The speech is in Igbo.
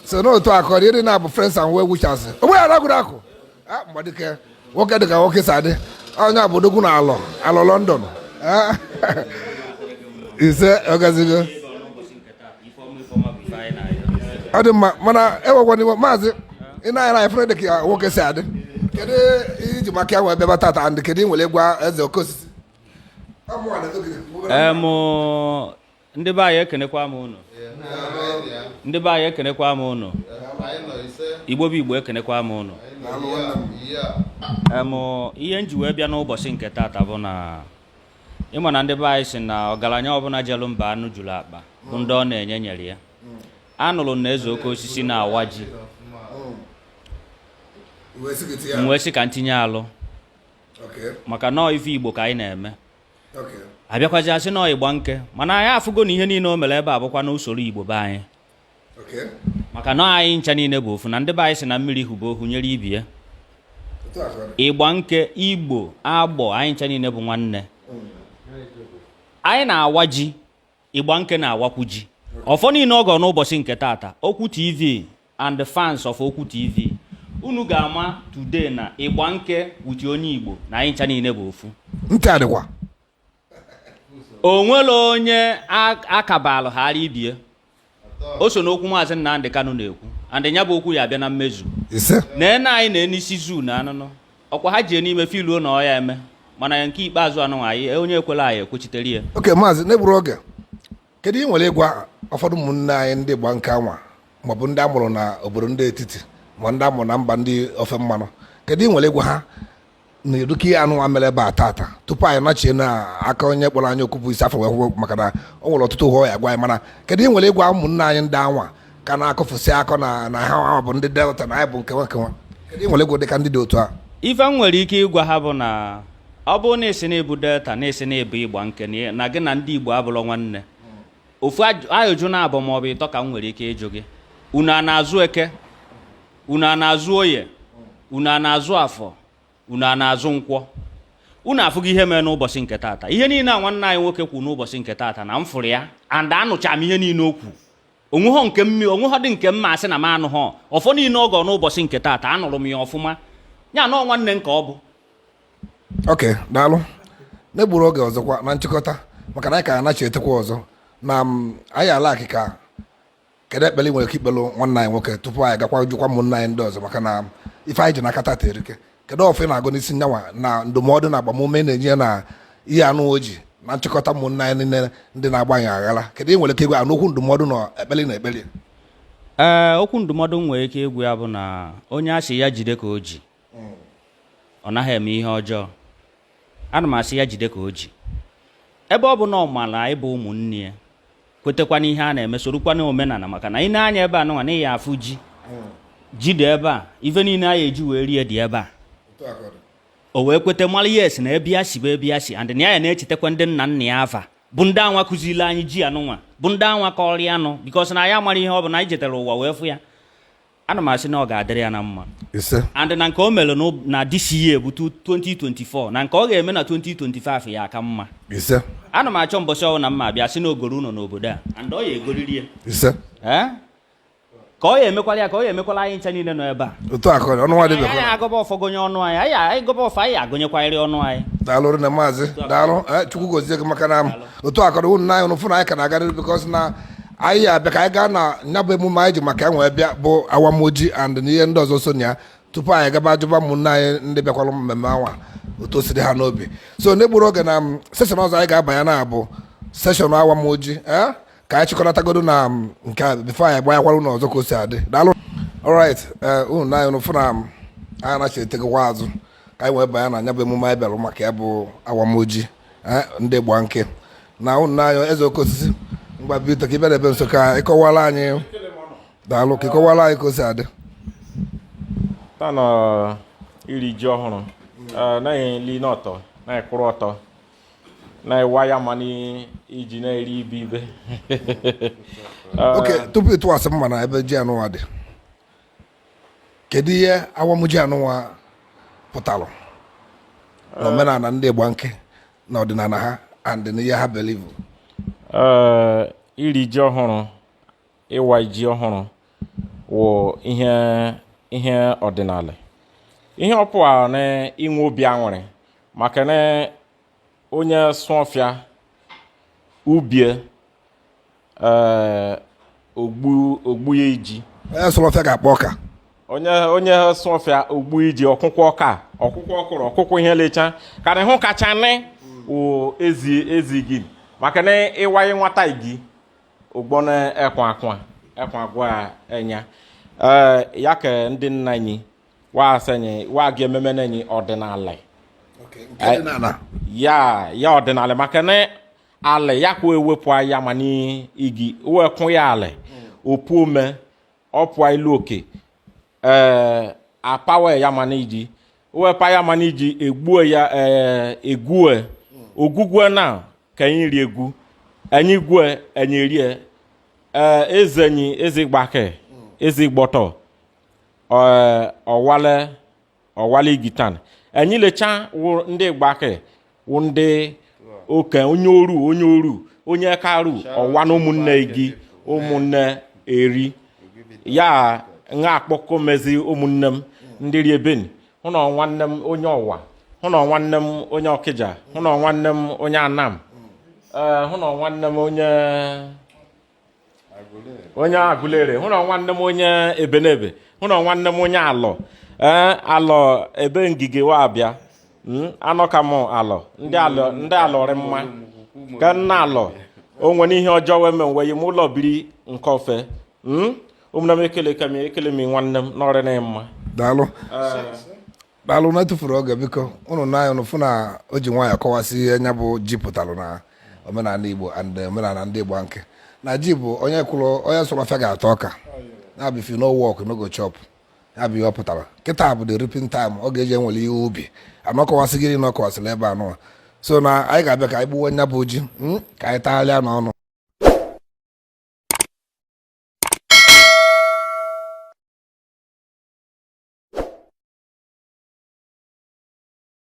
So no to akọ dị na bụ friends and well wishers. Ogbe ya ragụrụ akụ. Ah mgbadike. Nwoke dịka nwoke sade. Onye abụdogwu na alọ London. Ise ogazigo. Ọ dị mma mana ewekwa n'ime maazị ị na-anya na efere dịka nwoke si adị. Kedu iji maka ya wee bịaba tata and kedu nwere gwa eze oke osisi? Ndị be anyị ekenekwa m unu. Ndị be anyị ekenekwa m unu. Igbo bụ Igbo ekenekwa m unu. Ihe nji wee bịa n'ụbọchị nke tata bụ na ịma na ndị be anyị si na ọgaranya ọbụla jelu mba anụ juru akpa bụ ndị ọ na-enye nyere ya. Anụrụ na eze oke osisi na-awa ji. Wee sị ka ntinye alụ. Maka nọọ ife Igbo ka anyị na-eme. Abịakwazi asị nọọ Igbanke mana anyị afụgo na ihe niile o mere ebe a bụkwa n'usoro Igbo be anyị. Maka nọọ anyị ncha niile bụ ofu na ndị be anyị si na mmiri hụba ohu nyere ibi ya. Igbanke, Igbo, Agbọ anyị ncha niile bụ nwanne. Anyị na-awa ji, Igbanke na-awakwu ji. Ọfọ niile ọ gọrọ n'ụbọchị nke tata, Okwu TV and the fans of Okwu TV. Unu ga-ama today na Igbanke wuti onye Igbo na anyị ncha niile bụ ofu. Ntị adịkwa. O nwere onye akabalụ ghara ibie. O so n'okwu Maazị Nnamdi Kanu na-ekwu. And nya bụ okwu ya abịa na mmezu. Na anyị na-enisi zoo na anụnụ. Ọkwa ha ji n'ime filuo na ọya eme. Mana nke ikpeazụ anụ anyị onye ekwela anyị ekwechitere ya. Okay, Maazị n'egburu oge. Kedu ihe nwere ịgwa ụfọdụ ụmụnne anyị ndị Igbanke anwa maọbụ ndị amụrụ na obodo ndị etiti ma ndị amụrụ na mba ndị ofe mmanụ? Kedu ihe nwere ịgwa ha na eduki anụ amele ebe a tata tupu anyị nachie na aka onye kpọrọ anyị okwu bụ isi afọ wee maka na o nwere ọtụtụ ụgwọ ya gwa anyị mana kedu ihe nwere ịgwa ụmụnne anyị ndị anwa ka na-akọfụsị akọ na ha bụ ndị Delta na anyị bụ nkewa kedu ihe nwere ịgwa dịka ndị dị otu a? Ife m nwere ike ịgwa ha bụ na ọ bụrụ na esi na-ebu Delta na esi na-ebu Igbanke na gị na ndị Igbo abụrụ nwanne ofu ajụjụ na-abụ ma ọ bụ ịtọ ka m nwere ike ịjụ gị. Unu a na-azụ eke? Unu a na-azụ oye? Unu a na-azụ afọ? Unu a na-azụ nkwọ? Unu afụghị ihe mere n'ụbọchị nke tata. Ihe niile a nwanne anyị nwoke kwu n'ụbọchị nke tata na m fụrụ ya and anụcha m ihe niile o kwu. Onweghọ dị nke mma asị na m anụghọ. Ọfọ niile ọ gọ n'ụbọchị nke tata anụrụ m ya ọfụma. Ya nọọ nwanne nke ọ bụ. Okay, daalụ. N'egburu oge ọzọkwa na nchịkọta maka na anyị ka anachi etekwa ọzọ na anyị ala akịka kedu ekpele nwere ike ikpelu nwanne anyị nwoke tupu anyị gakwa jụkwa ụmụnne anyị ndị ọzọ maka na ife anyị ji n'aka tata erike. Kedu ọfụ na-agụ n'isi nyanwa na ndụmọdụ na agbamume na-enye na ihe anụ oji na nchịkọta ụmụnne anyị niile ndị na-agbanye aghara? Kedu ihe nwere ike ịgwa n'okwu ndụmọdụ na ekpele na ekpele? Okwu ndụmọdụ nwere ike ịgwụ ya bụ na onye asị ya jide ka o ji ọ naghị eme ihe ọjọọ. Ana m asị ya jide ka o ji ebe ọ bụ na ọ mara ịbụ ụmụnne ya kwetekwa n'ihe a na-eme sorokwa na omenala maka na ị na-anya ebe a nụnwa na ịya afụ ji dị ebe a ife niile anyị eji wee rie dị ebe a o wee kwete mara yes na ebe ya si bụ ebe ya si and na ya na-echetakwa ndị nna nna ya afa bụ ndị anwa kụziri anyị ji anụnwa bụ ndị anwa ka ọrịa anụ bikos na ya mara ihe ọ bụ na anyị jetara ụwa wee fụ ya. Ana m asị na ọ ga-adịrị ya na mma and na nke o mere na this year bụ 2024 na nke ọ ga-eme na 2025 ya aka mma. Ana m achọ mbọsị ọwụ na mma bịa sị na ogoro ụlọ n'obodo a and ọ ya egoriri ya ka ọ ya emekwala ya ka ọ ya emekwala anyị ncha niile nọ ebe a. Anyị agọba ọfọgonye ọnụ anyị anyị gọba ọfọ anyị agụnyekwanyere ọnụ anyị. Daalụ na maazị daalụ Chukwu gozie gị maka na otu akọrọ unu na anyị ụnụ fụ na anyị ka na-agarịrị bikos na anyị abịa ka anyị gaa na nya bụ emume anyị ji maka enwee bịa bụ awamoji and na ihe ndị ọzọ so na ya tupu anyị gaba jụba ụmụnne anyị ndị bịakwara mmemme anwa otu o si dị ha n'obi. So n'egburu oge na seshọn ọzọ anyị ga-abanye na bụ seshọn awamoji ka anyị chịkọnatagodo na nke a bifo anyị gbanyekwara ụlọ ọzọ ka o si adị. Daalụ. Alright, unu na anyị ụnụ fụ na anyị anachi etegokwa azụ ka anyị wee banye na nya bụ emume anyị bịara maka ya bụ awamoji ndị Igbanke na unu na anyị eze oke osisi mgba bito ka ị bịara ebe nso ka ịkọwara anyị. Daalụ ka ịkọwara anyị ka o si adị. Taa nọ iri ji ọhụrụ na-eli n'ọtọ na-ekwụrụ ọtọ na-ewa ya ma iji na-eri ibe oke tupu ịtụwasị mma na ebe ji anụnwa dị kedu ihe awamoji anụnwa pụtalụ na omenala ndị Igbanke na ọdịnala ha and n'ihe ha believe? Iri ji ọhụrụ ịwa ji ọhụrụ wụ ihe ọdịnala ihe ọpụa na inwe obi aṅụrị maka na onye sụọfịa ubie ogbu ya iji onye sụọfịa ga-akpọ ọka onye sụọfịa ogbu iji ọkwụkwọ ọka ọkwụkwọ ọkụrụ ọkwụkwọ ihe lecha karị hụ kacha nị wụ ezi gị maka na ịwaye nwata igi ụgbọ na ekwa agwa enya ya ka ndị nna anyị wa ga ememe n'enyi ọdịnala ya ọdịnala maka na ala ya kwa ewepụ ya ma n'igi wekwu ya ala opu ome ọpụa ilu oke apawe ya ma n'iji wepa ya ma n'iji egbuo ya egwue ogwugwe na ka anyị ri egwu anyị gwe anyị rie eze Igbake eze Igbọtọ ọwale igitan anyị lecha ndị Igbake wụ ndị oke onye oru onye karu ọwa na ụmụnne gị ụmụnne eri ya nga akpọkọ mezi ụmụnne m ndị riebeni hụ na nwanne m onye ọwa hụ na nwanne m onye Ọkịja hụ na nwanne m onye Anam hụ na nwanne m onye Agụlere hụ na nwanne m onye Ebenebe hụ na nwanne m onye alọ ebe ngige wa abịa anọ ka m alọ ndị alọrị mma ka nna alọ o nwere ihe ọjọọ wee menwe m ụlọ biri nke ofe ụmụnne m ekele m nwanne m n'ọrịa na mma daalụ na etufuru oge biko ụnụ na ụnụ fụ na o ji nwaanyị kọwasị ihe nya bụ ji pụtalụ na omenala Igbo and omenala ndị Igbanke na ji bụ onye sụrụ ọfịa ga-ata ọka ya bụ if you no work no go chop ya bụ ihe ọ pụtara kịta bụ the reaping time ọ ga-eji enwere ihe ubi anọkọwasị gịrị na ọkọwasịrị ebe anụ so na anyị ga-abịa ka anyị gbuwe nya bụ ji ka anyị tagharịa n'ọnụ